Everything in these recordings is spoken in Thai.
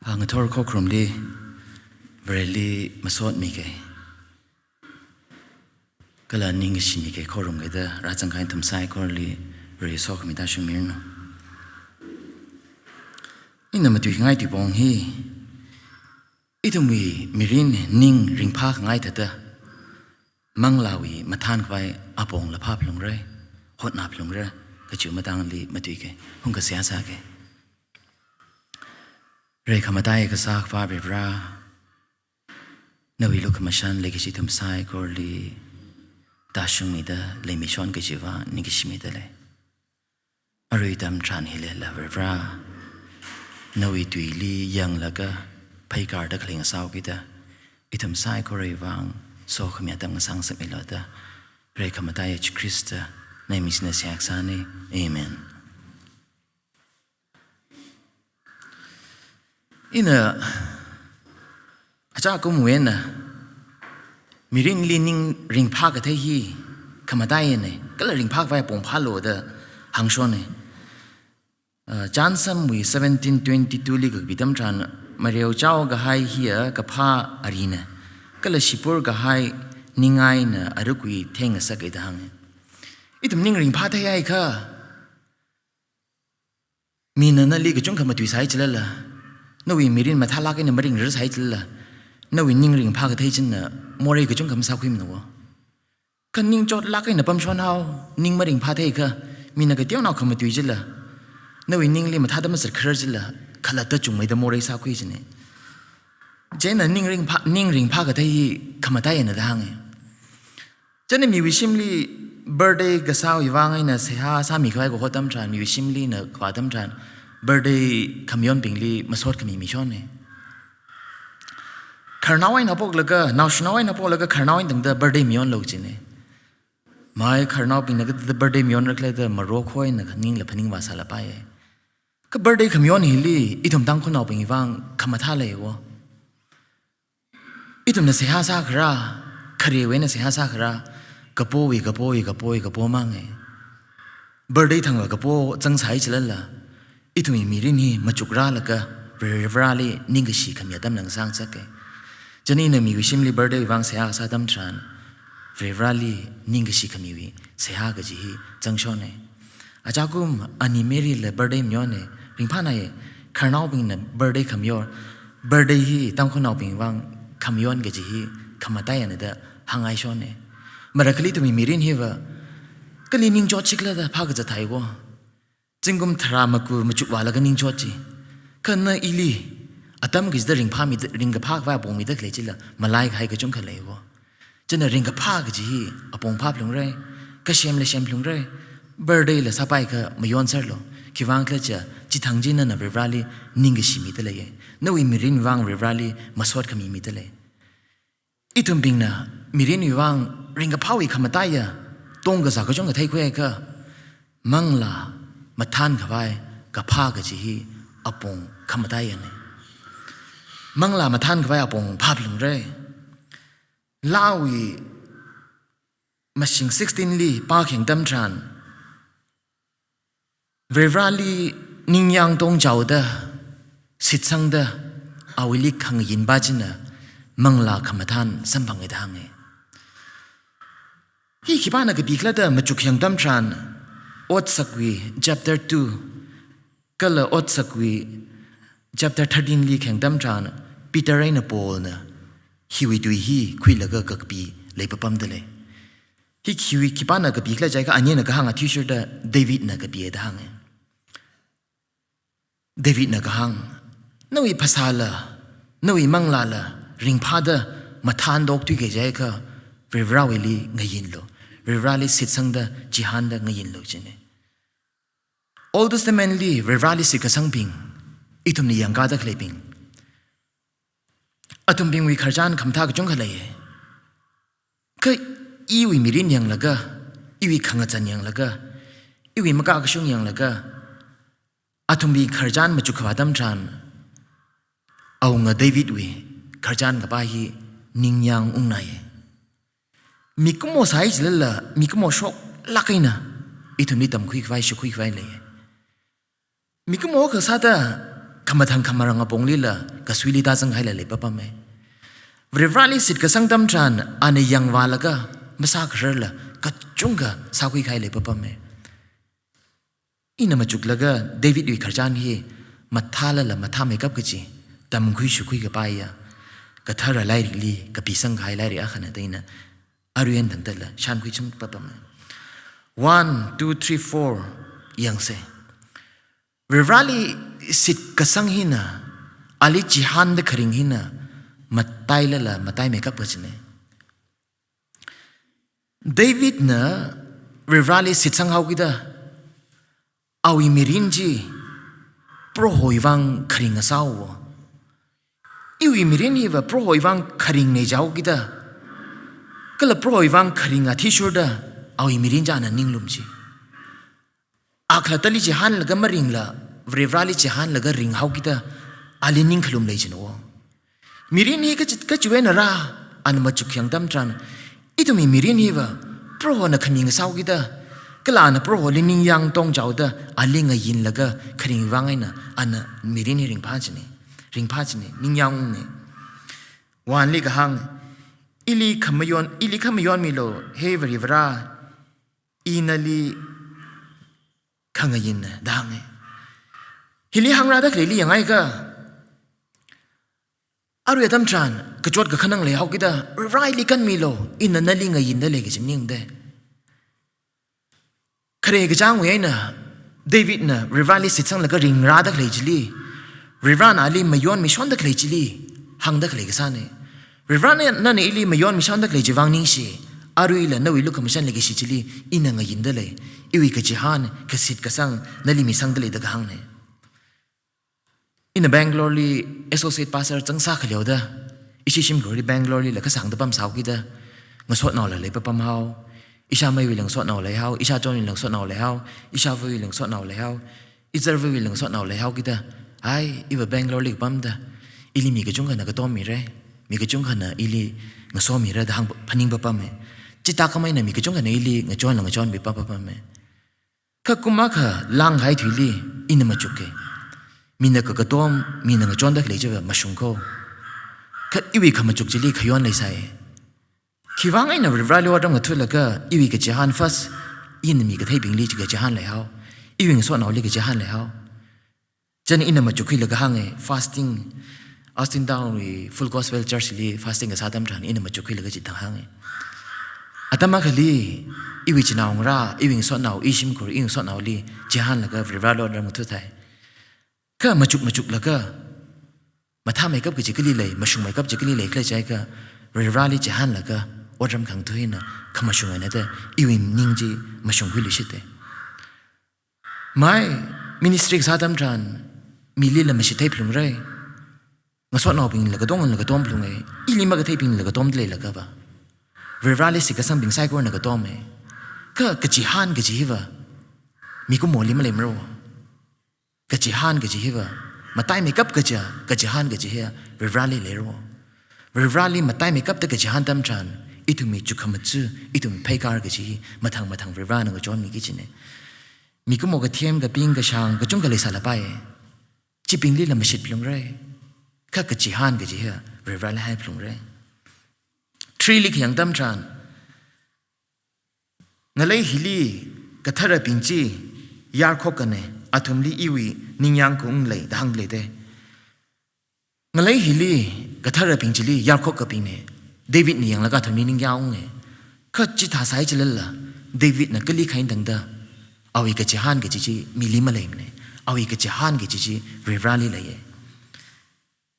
Ang ator ko krumli verli masot mi ke kala ning si mi ke korum ke da rajang kain tum sai korli re sok mi da shumir no ina ma tu ngai ti bong hi itum wi mirin ning ring pha ngai ta da manglawi mathan kwai apong la pha plung re hot na plung re ka chu ma dang li ma tu ke hung ka sia sa keเรื่องขมาได้ก็สักฟ้าเบรานวิลุขมาชันเลยกิจทำสายก็ลีตาชุมิดาเลยมิชอนกิจว่านิกิชมิดาเลยอรุยดำทรานฮิเลลาเบรานวิตุยลียังละก็ไปการดักเลี้ยงสาวกิดาอิทำสายก็เรวังโซขมีตั้งสังสมิลาดาเรื่องขมาได้จุคริสต์ในมิสเนสยักษานีเอเมนอินะอาจารย์ก็เหมือนนะมีริงลินิงริงพากกันที่ฮีขมาได้เนี่ยก็เลยริงพากไว้ปงพาโลเดหังชนเนี่ยจานซัมวี1722ลิกบิดมจันมาเรียวเจ้าก็ให้เฮียกับพาอารีนะก็เลยชิปูร์ก็ให้นิงไงนะอารุกุยเทงสักไอ้ทางอีตุ่มนิงริงพาที่ไอ้ค่ะมีนั่นน่ะลิกจุงขมาตุยสายเจริญละนวิมิรินมาทาลักเนี่ยมาริงรสายจิลละนวินิ่งริงพากเทจินน่ะมอรีก็จงคำสาวคุยมันวะกันนิ่งจอดลักเนี่ยปั๊มชวนเฮานิ่งมาริงพาเทก็มีนักเตี้ยวน่าคำมาตุยจิลละนวินิ่งเลยมาทาดมาสักครั้งจิลละขลัดตัวจุงไม่ได้มอรีสาวคุยจินเนี่ยเจนน่ะนิ่งริงพากเทฮีคำมาได้เนี่ยทางเนี่ยเจนน่ะมีวิชิมลีเบอร์เดย์ก็สาวอีว่างไงน่ะเสียสามีเขาให้ก็ขอตั้มจานมีวิชิมลีน่ะขวาตั้มจานเบอร์เดย์ขมิ้นปิงลีมาสวดขมิ้นมิชอนเนี่ยขณะวันนับพวกแล้วก็นาวชนวันนับพวกแล้วก็ขณะวันตั้งแต่เบอร์เดย์มิชอนลูกจีเนี่ยไม่ขณะปิงนักแต่เบอร์เดย์มิชอนรักเลยแต่มาโรคอยนักนิ่งและพนิ่งวาสาละไปก็เบอร์เดย์ขมิ้นฮิลีอีทุ่มตั้งคนเอาปิงว่างขมาท่าเลยวะอีทุ่มเนี่ยเสียหาซากระคดีเว้นเนี่ยเสียหาซากระกระโปมั่งไงเบอร์เดย์ทั้งว่ากระโปจังใช้เจริญละอีทุ่มมีรินี่มาจุกราแล้วก็เวลาลีนิ่งก็ชีขมิ้นดำหนังสร้างสักแกจนี่เนี่ยมีวิชิมลีเบอร์เดย์วางเสียหาซาดำทรานเวลาลีนิ่งก็ชีขมิ้นวิเสียหาก็จีจังชอนเนี่ยอาจารย์กุมอันนี้เมริเลยเบอร์เดย์มิชอนเนี่ยริงพานัยขณะปิงเนี่ยเบอร์เดย์ขมิ้นเบอร์เดย์ฮีตั้งคนเอาปิงวางขมิ้นก็จีขมาได้เนี่ยเด้อหังไอชอนเนี่ยมารักลีตัวมีรินฮีว่าก็ลีนิ่งจอดชิกแล้วแต่พาก็จะไทยวะจึงกุมทรามากูมาจุกว่าแล้วก็นิ่งจอดจีกันน่ะอีลีอาตมกิจได้ริงพามีริงกับพากว่าปงมีได้เลยจิละมาไล่ใครก็จงกันเลยวะจนน่ะริงกับพากจีอปงภาพลงไรก็เชมเลยเชมลงไรเบอร์เดย์เลยสบายก็ไม่ย้อนเสร็จหรอคิดว่างแค่จะจิตทางจีนั่นน่ะเรราลีนิ่งก็ชิมีได้เลยน่ะวิมีรินว่างเรราลีมาสวดขมีได้เลยอีทุ่มบิงน่ะมีรินว่างริงกับพาวิขมาตายะตรงกับสักก็จงกับไทยคุยก็มังลามาท่านกับไปกับผ้ากับจีฮีอปงขมาได้ยังไงมังลามาท่านกับไปอปงภาพหลงเร่ลาวีมาชิง16ลีป้าแข่งดำทรานเวลาลีนิ่งยังตรงเจ้าเดอสิทธิ์สังเดอเอาวิลิขังยินบ้าจินะมังลาขมาท่านสัมพังไอ้ทางไงฮีขี้บ้านนักบีกแล้วเดอมาจุกแข่งดำทรานอดสักวี chapter 2ก็เลยอดสักวี chapter 13ลีแข่งดำจานปีเตอร์ไอ้น่ะโปลน่ะฮิวิดุยฮีคุยแล้วก็กบีเลยปะปั๊มเดเลยฮิคิวิคิปาน่ะกบีก็ใจก็อันนี้น่ะก็ห่างที่สุดเดวิดน่ะกบีได้ห่างเดวิดน่ะก็ห่างนวิภาษาละนวิมังลาละริงพาดมาทานดอกตุยเกใจก็เวลาเวลีไงยินโลเวลาลีสิทธิ์สังเดจิฮันเดไงยินโลเจเนOld Testament ลีเวลาลีสิกสังพิงอีทุ่มนี่ยังกาดักเลยพิงอาทุ่มพิงวิขารจานคำท่าก็จงขเลยก็อีวิมิรินยังละก็อีวิขังจันยังละก็อีวิมกากชุงยังละก็อาทุ่มวิขารจานมาจุกขวาดำจานเอาเงาเดวิดวิขารจานกับไปฮีนิงยังอุ้งไหนมีกุโมสายจิเลละมีกุโมชกลักไงนะอีทุ่มนี่ตำคุยไว้ชุกคุยไว้เลยมีก็โมก็ซาดา คำทังคำรังอปงลีละกสวิลิตาสังไห้เลยปะปะเมวริวราลิสิทธิ์กสังตัมจานอันยังวาลก็มาสักเรื่องละก็จุงกะสักวิไข่เลยปะปะเมอินมาจุกละก็เดวิดวิขจานฮีมาท่าละมาท่าเมกับกจีดำคุยชุคุยกับไปอ่ะก็ท่าระไล่ลีกับปีสังไห้ไล่เรียขนาดนี้นะอารุยันตั้งแต่ละฉันคุยชุมปะปะเม 1 2 3 4ยังเสวิวราลิสิทธิ์กสังหินะอาลิจิฮันเดคริงหินะมาตายละมาตายเมกับกจีเนี่ยเดวิดนะวิวราลิสิทธิ์สังหากิดาเอาอิมิรินจีโปรหอยวังคริงอาสาวอิวอิมิรินฮีวะโปรหอยวังคริงเนจาวกิดาก็ละโปรหอยวังคริงอาทิชุดาเอาอิมิรินจานันนิงลุมจีอาคลาตลิจิฮันละก็มาริงละวิวราลิจิฮันละก็ริงหากิดาอาลินิงขลุมเลยจีโนมิรินฮีก็จเวนราอันมาจุกยังดำจันอิตุมีมิรินฮีวะโปรหนักคริงอาสาวกิดากลานะโปรโหลินิยังตองเจ้าเดอลิงายินละก็คริงวังไงนะอันมิรินริงพาจนี่นิยังนี่วันลิกหังอิลิขมยอนมิโลเฮวริวราอินาลีขังยินนะดังไงฮิลิหังราดักเลยลียังไงก็อารุยตัมจานกระจดกระขนังเลยเอากิดาไรลิกันมิโลอินานาลิงายินได้เลยก็จะนิ่งได้ครกจ้างไว้นะเดวิดนะริวาลิสิตสังแล้วก็ริงราดักเลยจิลีริวานาลีมาย้อนมิชอนดักเลยจิลีหังดักเลยก็ซาเนี่ยริวาเนี่ยนั่นเอลีมาย้อนมิชอนดักเลยจิวังนิ่งชีอารุยละนาวิลุกมิชันเลยก็ชิจิลีอินังยินเดเลยอีวิกจิฮานกสิตกสังนั่นลิมิสังเดเลยดักหังเนี่ยอิน Bangalore ลี associate pastor จังซาขลียวเด้ออิชิชิมกอรี Bangalore ลีแล้วก็สั่งตะปั๊มสาวกิเด้องสวดนอเลยปะปั๊มเฮาอิชาไม่วิลงสวดนอเลยเฮาอิชาจอนวิลงสวดนอเลยเฮาอิชาวิลงสวดนอเลยเฮาอิจาร์วิลงสวดนอเลยเฮากิเด้อไอ้อีว่า Bangalore ลีปั๊มเด้ออิลิมีกระจุงกันนะก็ต้อมีเร่มีกระจุงกันนะอิลิงสวมีเร่ดังพันิงปะปั๊มเมจิตาขมายนะมีกระจุงกันนะอิลิงจอนบิปั๊มปะปั๊มเมข้ากุมาข้าลังหายถุยลีอินมาจุกเกมีนักกระต้มมีนักจอนดักเลยจะแบบมาชงโคข้าอีวิขมาจุกจิลีขย้อนเลยใส่คิดว่าไงนะริวาลีว่าต้องกระทุ้งแล้วก็อีวิกจะหันฟัสอินมีกระเทยบิงลีจะหันเลยเฮาอีวิงส่วนเอาลีจะหันเลยเฮาจันอินมาจุกขี้แล้วก็หังไง fasting Austin down full gospel church ลี fasting กับซาดัมทันอินมาจุกขี้แล้วก็จิตหังไงอาตมาขลีอีวิจนาองราอีวิงส่วนเอาอีชิมคุรีอีวิงส่วนเอาลีจะหันแล้วก็ริวาลีว่าต้องกระทุ้งไทยก็มาจุกแล้วก็มาทำไมกับกิจกลีเลยมาชุมไมกับกิจกลีเลยใครใจก็ริวาลีจะหันแล้วก็ว่าจำขังทุยนะขมาชงไงนะแต่อีวินนิ่งจีมาชงคุยลิชิตเตไม่มินิสทรีสาดัมจันมีลีละไม่ใช่เทพลุงไรมาสวดนอปิงละก็ต้มพลุงไงอีลิมากระเทพิงละก็ต้มเลยละก็บ่ริวาลิสิกษังบิงไซกวนละก็ต้มไงก็กจิฮันกจิฮิวะมีกุโมลิมาเลยมรวกจิฮันกจิฮิวะมาตายไม่กับกจิฮันกจิฮิวะริวาลิเลยรัวริวาลิมาตายไม่กับแต่กจิฮันดัมจันอีตุมีจุกขมัดจื้ออีตุมีเพย์การ์กจีมาทางริวานงก็จอนมีกิจเนี่ยมีก็มอกระเทียมกับปิ้งกับช่างก็จงกันเลยสารไปจีปิ้งลี่ละไม่ชิดพลุงเร่ข้ากจีฮันกจีเฮริวานให้พลุงเร่ทรีลิกยังตั้มจานงั้นเลยฮิลีกับทาราปิ้งจียาร์คกันเนี่ยอาทุมลีอีวีนิยังคงเลยดังเลยเด้งั้นเลยฮิลีกับทาราปิ้งจีลียาร์คกับปิ้งเนี่ยเดวิดนี่ยังแล้วก็ทำนี้นิ่งยาวไงข้าจิตหาสายจะเล่นละเดวิดน่ะก็ลีขันดังเด้อเอาอีกจะหันกับจีมีลิมาเลยเนี่ยเอาอีกจะหันกับจีริวาลีเลย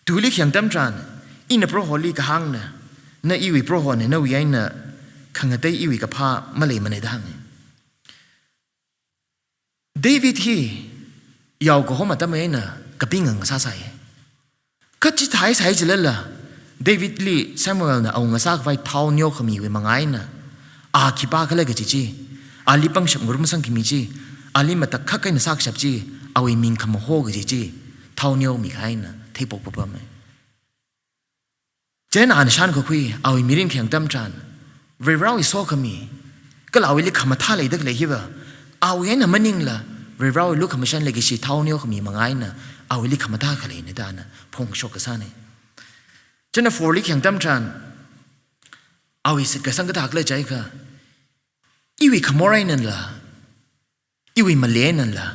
ดูลิขยังตั้มจานอินโปรโฮลีกับหังน่ะน่ะอีวีโปรโฮเนี่ยน่ะวิญญาณขังเตยอีวีกับพามาเลยมันในดังเดวิดที่ยาวก็หัวมาตั้มเองน่ะกับปิ้งงังซาใส่ข้าจิตหายสายจะเล่นละเดวิดลีซามูเอลน่ะเอาเงาซักไว้เท้าเนียวขมีไว้มังไงน่ะอาคิป้าก็เลยกับจีอาลีปังฉับงรุมสังกิมีจีอาลีมาตะคักกันซักฉับจีเอาไว้มิงขมโฮกับจีเท้าเนียวมีใครน่ะเทปปะไหมเจนอ่านฉันก็คุยเอาไว้มิรินเขียงตั้มจันเวลาไอ้โซขมีก็เอาไว้ลิขมาท่าเลยดักเลยฮิบะเอาไว้น่ะมันนิ่งละเวลาไอ้ลูกขมาฉันเลยกิจีเท้าเนียวขมีมังไงน่ะ เอาลิขมาตาขเลยในด้านนะพงชกกษาเนี่ยจนฟอร์ลิขยังตั้มชันเอาอิสิกสังกตากเลยใจค่ะอีวิขมอไรนั่นล่ะอีวิมาเลนั่นล่ะ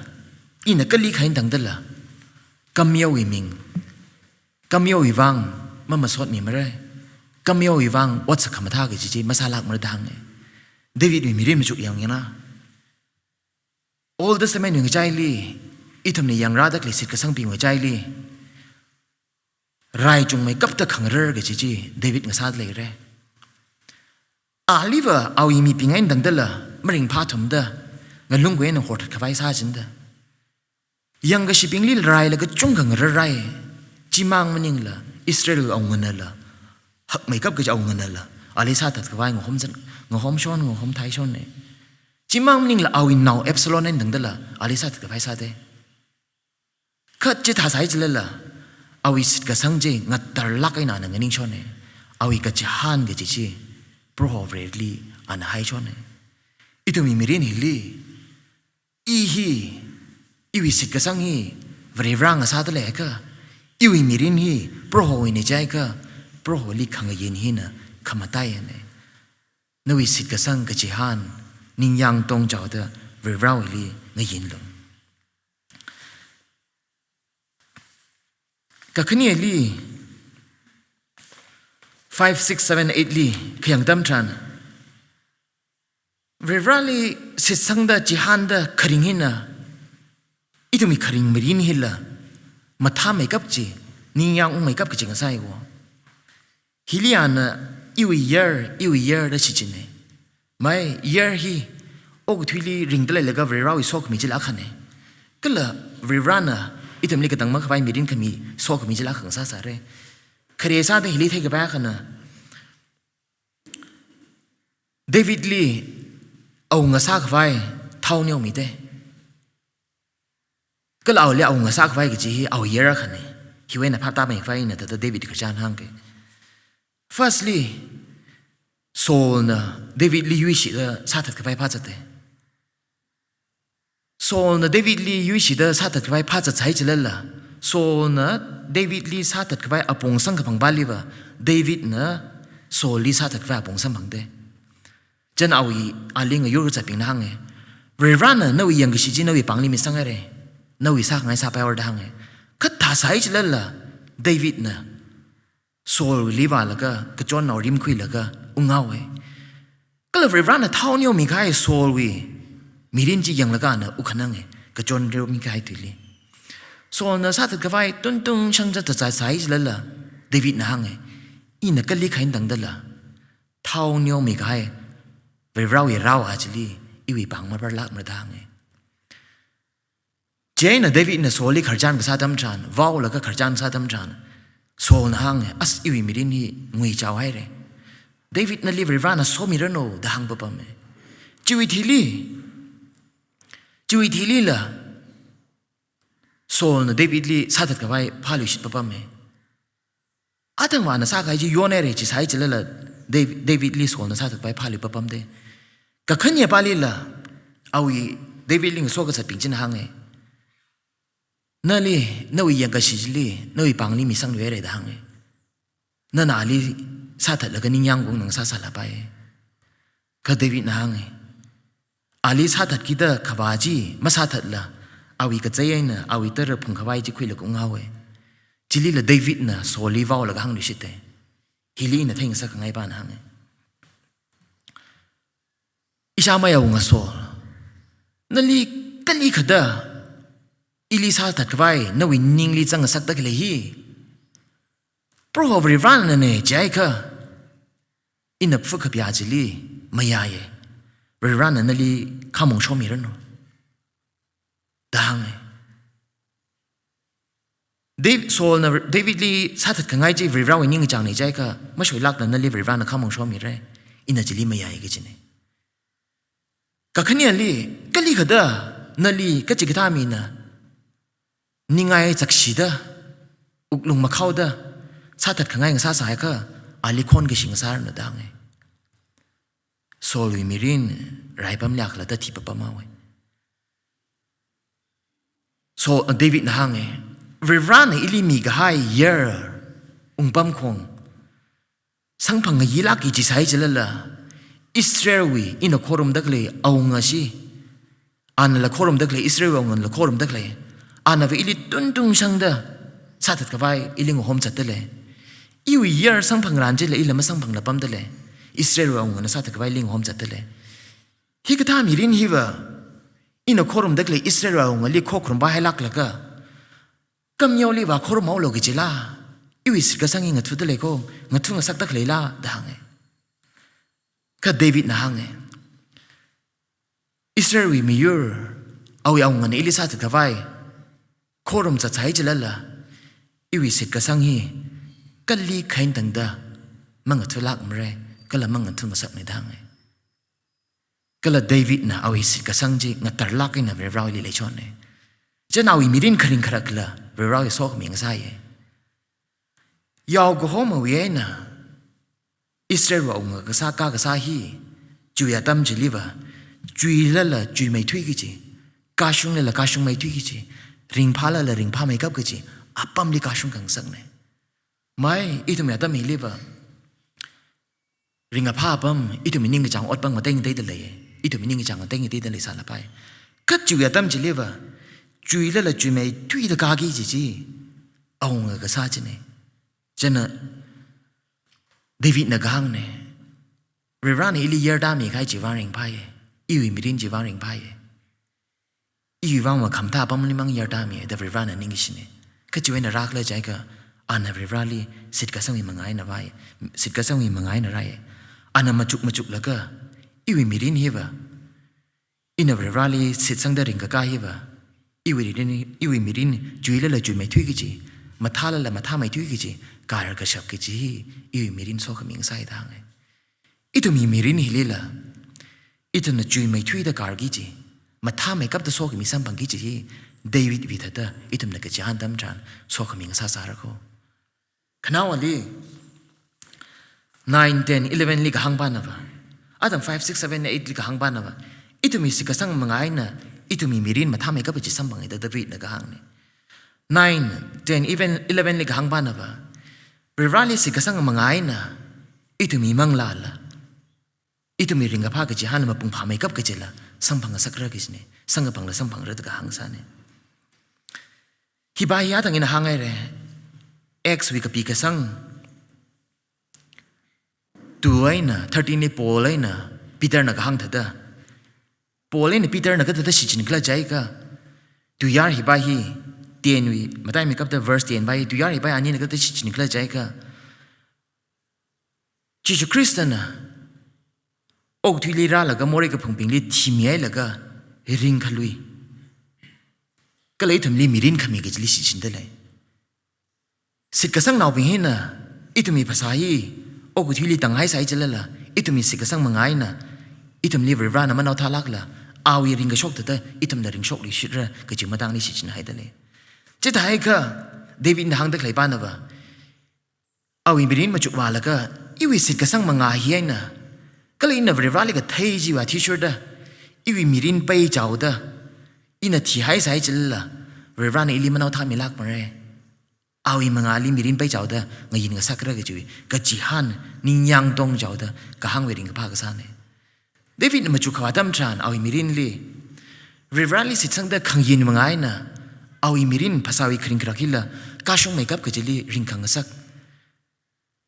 อีนักลิขให้ดังนั่นล่ะกำเมียววิมิงกำเมียววิวังมันมาสดมีมาเลยกำเมียววิวังวัดสักขมาตากับจีมาสาลักมาดังเนี่ยเดวิดวิมีเรื่องมาจุอย่างนี้นะ all the same หนึ่งใจลีอีทำเนี่ยยังรักลิสิกสังปิงหัวใจลีรายจงไม่กับตะขังเร่กับจีเดวิดงาซาดเลยเร่อาลีวะเอาอีมีปิงไงดังเดล่ะมริงพาทมเดงั้นลุงเวนหัวทัดขวายซาจินเดยังก็ชิปิงลีรายแล้วก็จงขังเร่ไรจีมังมันยังล่ะอิสราเอลเอาเงินล่ะหักไม่กับก็จะเอาเงินล่ะอาลีซาตัดขวายงหอมจันงหอมชนงหอมไทยชนเนี่ยจีมังมันยังล่ะเอาอินนาวเอฟซลอนนั่นดังเดล่ะอาลีซาตัดขวายซาเดขัดจิตหาสายจิเลล่ะเอาอิสิกสังเจงัดตรลักไอ้นานังนิ่งชนเนี่ยเอาอิกจะฮันกับจีเพราะว่าเรดลีอันหายชนเนี่ยอีตัวมีมิรินฮิลีอีฮีอีวิสิกสังฮีเวรังอาซาตะเล็กะอีวิมิรินฮีเพราะว่าวินิจฉัยก็เพราะว่าลิขังยินฮีนะขมาตายเนี่ยนวิสิกสังกับจีฮันนิ่งยังตรงเจ้าเดเวรังวิลีงยินลงก็ขึ้นเนี่ยลี5 6 7 8ลีขยังดำทรานเวลาลีสิสังดาจิฮันดาขริงหินะอีตัวมีขริงมรินหิละมาทำไม่กับจีนี่ยังไม่กับกิจกันใช่วะฮิลิอันอีวิเยอร์ได้ชิจินเนี่ยไม่เยอร์ฮีโอ้กทุลีริงตะเลยแล้วก็เวลาวิโซกมีจิลักขันเนี่ยก็เลยเวลาน่ะอีตัวมีกระตังมาขวายมีรินขมีโซกมีจิลักขังซาสาเร่คดีซาได้ฮิลิเทกบ้าขันนะเดวิดลีเอาเงาซากไฟเท่าเนี้ยมีเต้ก็เราเลี้ยเอาเงาซากไฟก็จีเอาเยอะขันนี่ฮิวเอ็นภาพตาไม่ไฟเนี่ยแต่เดวิดก็จานห่างกัน firstly โซลนะเดวิดลียุยชิดซาตัดกับไฟพาจัดเต้โซลนะเดวิดลียุยชิดซาตัดกับไฟพาจัดใช้จิเลล่ะโซลนะเดวิดลีซาตัดกับไฟอปงสังกับพังบาลีวะเดวิดนะโซลลีซาตัดกับไฟอปงสังพังเต้จันเอาอีอาลิงอายุรู้จักปิงนั่งเงเรรันน่ะนวียังกิชิจินวีปังลิมิสังเงเรนวีสักไงสับไปอร์ดังเงคัดท่าสายจิเลล่ะเดวิดน่ะโซลลีวาแล้วก็กระจอนเอาริมคุยแล้วก็อุ้งเอาเงก็เลยเรรันน่ะเท่านี้มีใครโซลวีมีรินจียังแล้วก็น่ะอุคนังเงกระจอนเร็วมีใครตุลีโซลน่ะสัตว์กับไฟตุ้งช่างจะจ่ายสายจิเลล่ะเดวิดน่ะเงอีน่ะก็ลีขันดังเดล่ะเท่านี้มีใครเวลาเราอาจจะลีอีวิปังมาประลักมาดังเงเจนเดวิดน่ะโซลิขจานกับซาดัมจานว้าวแล้วก็ขจานซาดัมจานโซนห่างเงอัสอีวิมิรินีงุยเจ้าให้เรเดวิดน่ะลีเวลาน่ะโซมิรโนดังปะปั๊มเงจีวิธีลีล่ะโซนเดวิดลีซาดัดกับไว้พาลุชิตปะปั๊มเงอาทั้งวันน่ะสักไอ้จีโยนเอเรจิสายจิเลล่ะเดวิดลีโซนน่ะซาดัดไปพาลุปะปั๊มเดก็ขึ้นเนี่ยปาลีล่ะเอาอีเดวิดลิงโซก็จะปิงจินห่างเงนั่นลีนั่นวิยังก็ชิจลีนั่นวิปังลีมีสังเวรได้ห่างเงนั่นอาลีซาตัดแล้วก็นิ่งยังกงหนังซาสลับไปก็เดวิดห่างเงอาลีซาตัดกิดขบาจีมาซาตัดละเอาอีก็ใจเย็นนะเอาอีเตอร์พุ่งขบายจีคุยแล้วก็งาเวจิลีละเดวิดนะโซลีวาวแล้วก็ห่างดิชิตเตฮิลีน่ะทิ้งสักไงบ้านห่างเงอิชาไม่เอาเงาโซนั่นลีกันลีขดาอิลิซาตัดไว้นั่นวินนิงลีจังสักตะกเลยฮีเพราะว่าบริวารนั่นเองใจค่ะอินับฝึกขบยาจิลีไม่ยายบริวารนั่นลีข้ามงชอมีรันโนดังเดวิดโซลนะเดวิดลีซาตัดกันไงจีบริวารวินนิงจังในใจค่ะไม่ช่วยลักนั่นลีบริวารนั่นข้ามงชอมีเร่อินัจิลีไม่ยายกันจิเนี่ยก็ขณีลีก็ลีขดานั่นลีก็จิกตามีนะนี่ไงจักชีดาอุกลงมาเข้าดาซาตัดขังไงกับซาสายก็อาลีคนกับชิงซาร์นดังไงโซลุยมิรินไรปั๊มยากแล้วแต่ที่ปั๊มมาไว้โซเดวิดนะฮะไง Viran ili mi gahai year pam khong sang phang yila ki chi sai chalala Israel wi in a khorum dakle aunga si an la khorum dakle Israel ngon la khorum dakle an ave ili tun sang da satat ka vai iling hom chatale iwi year sang phang ran je le ilama sang phang la pam dale Israel ngon satat ka vai ling hom chatale hi ka tha mi rin hiwa in a khorum dakle Israel ngon li khokrum ba halak la ka kam yoli wa khorum mau lo gi chila iwi sir ka sangi ngat futale ko ngatu ngasak tak leila dang ka David na hange Israel wi miyur awi aung ngan Elisa ta kawai khorum cha chai jalala iwi sir ka sangi kalli khain tangda manga thulak mre kala manga thung sak ne dang kala David na awi sir ka sangji ngatar lak ina ve rawi le chon ne janawi mirin kharing kharakla ve rawi sok mi ngasai Yao go home wiena Israel wa unga ka sa hi juya tam jiliva jui la jui mai thui gi ka shung la ka shung mai thui gi ring pha la ring pha mai kap gi apam li ka shung kang sang ne mai itu me tam mi liva ring a pha pam itu mi ning gi chang ot pang ma teng dei de le itu mi ning gi chang teng dei de le sa la pai ka juya tam jiliva jui la jui mai thui da ka gi ji aunga ka sa ji ne Jana David na gang ne Rirani ili yerda mi kai jiwaring paye iwi mirin jiwaring paye iwi wang wa kamta pam limang yerda mi da Rirana ningishine ka jiwen na rakla jaiga ana Rirali sit ka sangi mangai na vai sit ka sangi mangai na rai ana machuk laga iwi mirin hiwa ina Rirali sit sang da ring ka hiwa iwi mirin juila la ju mai thui gi mathala la matha mai thui gi Kar ka shap ki ji iwi mirin so khaming sai dang itu mi mirin hilila itu na chui mai thui da kar gi ji matha mai kap da so ki mi sam bang gi ji David vi thata itum na ka jan dam tran so khaming sa sa ra ko khanaw ali 9 10 11 li ka hang ba na ba adam 5 6 7 8 li ka hang ba na ba itu mi sikasang mangai na itu mi mirin matha mai kap ji sam bang da David na ka hang ne 9 10 even 11 li ka hang ba na ba Rirali si kasang mangai na itu mi manglala itu mi ringa pha ka jihan ma pung pha makeup ka jela sampang sakra gisne sanga pangla sampang ra ka hangsa ne hibaya tang ina hangai re x wi ka pi ka sang tu aina 13 ni polaina Peter na ka hang thada polaina Peter na ka thada sichin kla jai ka tu yar hibahi Tienwi matai makeup the verse tien bai tu yari bai ani na ka chi nikla jai ka Jesus Christ na og thuli ra la ga more ka phungping li thimiai la ga ring khalui ka lei tham li mirin khami ga li chin da lai sit ka sang naw ping hin na itumi phasai og thuli tangai sai chalala itumi sit ka sang mangai na itum li ra na manaw thalak la awi ring ga shok ta itum na ring shok li shira ka chi madang ni chin hai da le Chita hai ka David na hang da klai pa na ba awi mirin ma chukwa la ka iwi sit ka sang manga hi na kalai na vrivali ka thai ji wa t-shirt da iwi mirin pai chaw da ina thi hai sai chilla vrivani ili manau tha milak mare awi manga li mirin pai chaw da ngayin ga sakra ga ji ka jihan ninyang tong chaw da ka hang wering ka pa ka sa ne David na ma chukwa dam tran awi mirin li vrivali sit sang da khang yin manga na awi mirin pasawi kring krakila kashong makeup ka jeli ring khang sak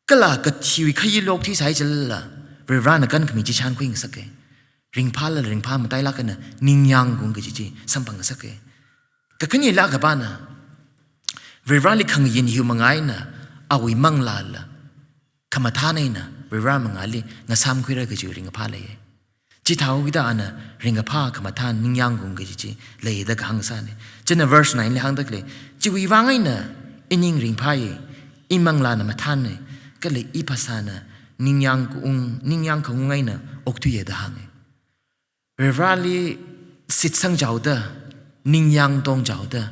kala ka thiwi khai lok thi sai chalala Rirana kan kami ji chan khwing sake ring pha matai la kana ningyang gung ka ji sampang sake ka khani la ga bana Rirali khang yin hiu mangai na awi mangla la kama tha nei na Rirama ngali nga sam khwira ka ji ring pha le Chi thao gida ana ring pha kama tha ningyang gung ka ji le da hang sa ne chena verse 9 le hang dak le chi wi wangai na ining ring pha ye imangla na mathan ne ka le ipasana ningyang kung ngai na oktu ye da hang Rirali sit sang jaw da ningyang tong jaw da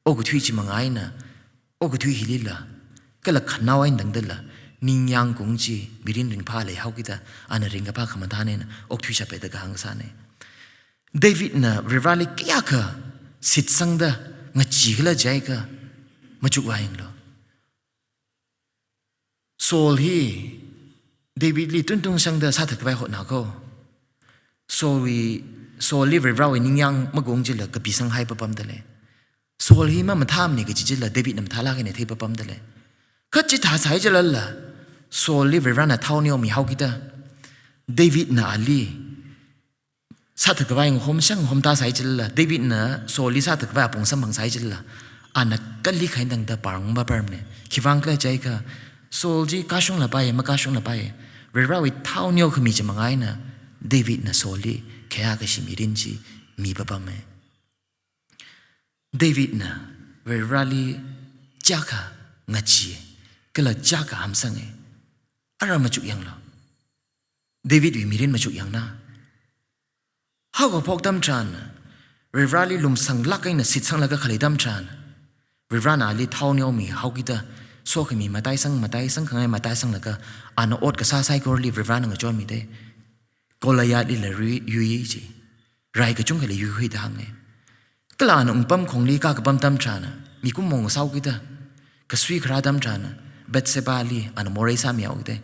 ogu thui chi mangai na ogu thui hilila kala khanawain dang dala ningyang kung chi mirin ring pha le hau kita ana ring pha khamadane na ok thui chape da hang sa ne David na Rirali kya ka sit sang da nga chi gla jai ka มาจุกวายังหรอโซลฮีเดวิดลีตุนตุงสังเดอซาถึกไปหดนาก็โซลลีเวราวนิ่งยังมากงจิละกับปีสังไฮปะปั๊มเดเลยโซลฮีมันทำนี่ก็จิละเดวิดนำทาลากันในที่ปะปั๊มเดเลยก็จิตหาสายจิละละโซลลีเวราน่ะเท่านี้มีเฮากิตาเดวิดน่ะอาลีซาถึกไปงหอมช่างหอมตาสายจิละเดวิดน่ะโซลีซาถึกไปปงสมังสายจิละอันนั้นก็ลีขันดังตาปางมาเปิมเนี่ยคิดฟังเลยใจก็โซลจีกาชงละไปมากาชงละไปเวลาวิเท่านี้คือมีจะมังไงนะเดวิดน่ะโซลีแค่ก็ชิมีรินจีมีปะปะไหมเดวิดน่ะเวลาลีจ้าค่ะงัดจีก็เลยจ้าค่ะหามสังเออะไรมาจุกยังล่ะเดวิดวิมีรินมาจุกยังนะเขาก็พกดำจานเวลาลีลุมสังลักไอ้น่ะสิทธิ์สังลักก็ขลีดำจานเวลาน่ะลีเท่านี้มีเขากิตาโซ่ขมีมาได้สังข้างในมาได้สังแล้วก็อันอดก็ซาไซก็รีบเวลาหนึ่งจอนมีได้ก็เลยยัดเลยยุยจีไรก็จุ่งกันเลยยุยทางไงก็ลานปั๊มของลีก้ากับปั๊มดำจานมีกุ้งมองเศร้ากิตาก็สวีคราดำจานเบ็ดเซบาลีอันโมเรซามีเอาได้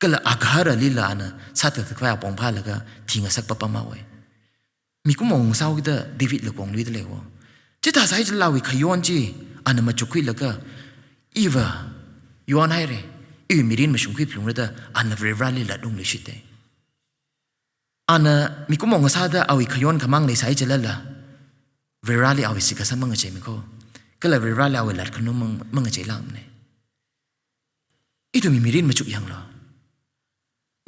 ก็เลยอากาศลีลานซาตึกว่าปองผ้าแล้วก็ทิ้งสักปั๊มมาไว้มีกุ้งมองเศร้ากิตาเดวิดเลยกองลีได้เลยวะจิตอาศัยจะเล่าวิขย้อนจีอันมาจุกวิแล้วก็อีวาย้อนให้เลยอีมีรินมาชุ่มคิดพลุงเลยแต่อันนั้นเวลาลีละดุงเลยชิดเลยอันนั้นมีกุ้งมองซาดเอาวิขย้อนขมังในสายจะเล่นละเวลาลีเอาวิสิกาสัมมังเจมิโคก็เลยเวลาลีเอาวิลัดขนมมังเจลามเนี่ยอีตัวมีรินมาจุกยังล่ะ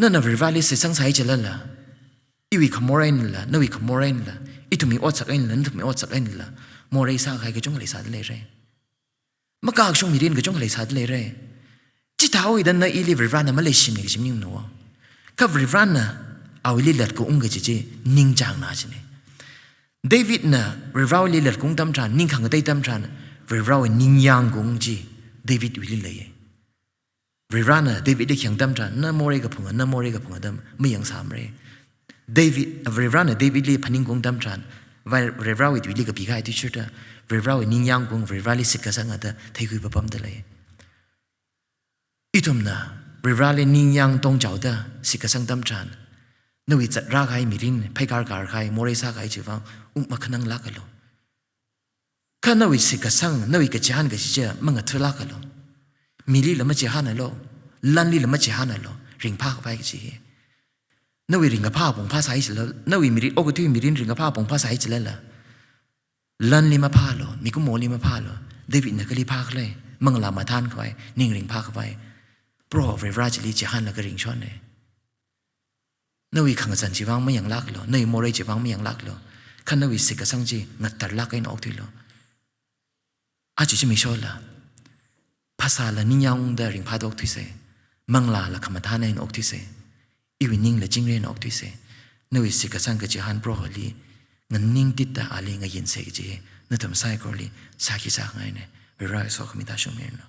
นั่นน่ะเวลาลีเสียสังสายจะเล่นละอีวิขโมเรนละนวิขโมเรนละอีตัวมีอดสักเอ็นละนั่นตัวมีอดสักเอ็นละโมเรซาใครก็จงเลยสาดเลยเร่มากากช่วงมีรินก็จงเลยสาดเลยเร่จิตเอาอีดันน่ะอีลีเวลาน่ะมาเลยชิมเลยชิมยิ่งนัวกับเวลาน่ะเอาอีลีลัดก็อุ้งก็จะนิ่งจางน่าจะเนี่ยเดวิดน่ะเวลาอีลีลัดกุ้งตำจานนิ่งขังก็ได้ตำจานเวลานิ่งยังกุ้งจีเดวิดวิลิเลยเวลาน่ะเดวิดได้ขังตำจานน่ะโมเรกับพงน่ะโมเรกับพงดำไม่ยังสามเลยเดวิดเวลาน่ะเดวิดลีพันนิ่งกุ้งตำจานเวลาวิลีกับปีกายที่ชุดอ่ะเวลานิ่งยังกุ้งเวลาลีสิกษัตริย์อ่ะที่คุยประปั๊มได้เลยอีทุ่มน่ะเวลาลีนิ่งยังตรงเจ้าอ่ะสิกษัตริย์ตำจานนวิจัดรักให้มีรินไปการใครโมเรซาใครจีฟังมาขนังลักกันลงข้านวิสิกษัตริย์นวิกเจฮันก็จะมังทุลักกันลงมีลีละมาเจฮันน่ะลงลันลีละมาเจฮันน่ะลงริงผ้าไปก็จีนวิริงกับผ้าปงผ้าใส่เสร็จแล้วนวิมีริโอ้ก็ที่มีรินริงกับผ้าปงผ้าใส่เสร็จแล้วล่ะลันลีมาผ้าลงมีกุโมลีมาผ้าลงเดวิดน่ะก็ลีผ้าเลยมังลามาท่านเขาไปนิ่งริงผ้าเขาไปโปรเวราจลีเจฮันแล้วก็ริงช้อนเลยนวิขังสันจีวังไม่ยังลักหรอนวิโมเรจีวังไม่ยังลักหรอขันนวิสิกสังจีงัดตัดลักไอ้นอกที่หรออาจจะไม่ชอบละภาษาละนิยามเดริงพาดอกที่เสมังลาละคำท่านในนอกที่เสอีวินิ่งละจิงเรนออกที่เสนวิสิกสังกจีฮันโปรฮลีงันนิ่งติดตาอาลีงันยินเสกจีนั่นทำไซโคลีสากิสากไงเนี่ยเวลาสอกมิตาชมเองเนาะ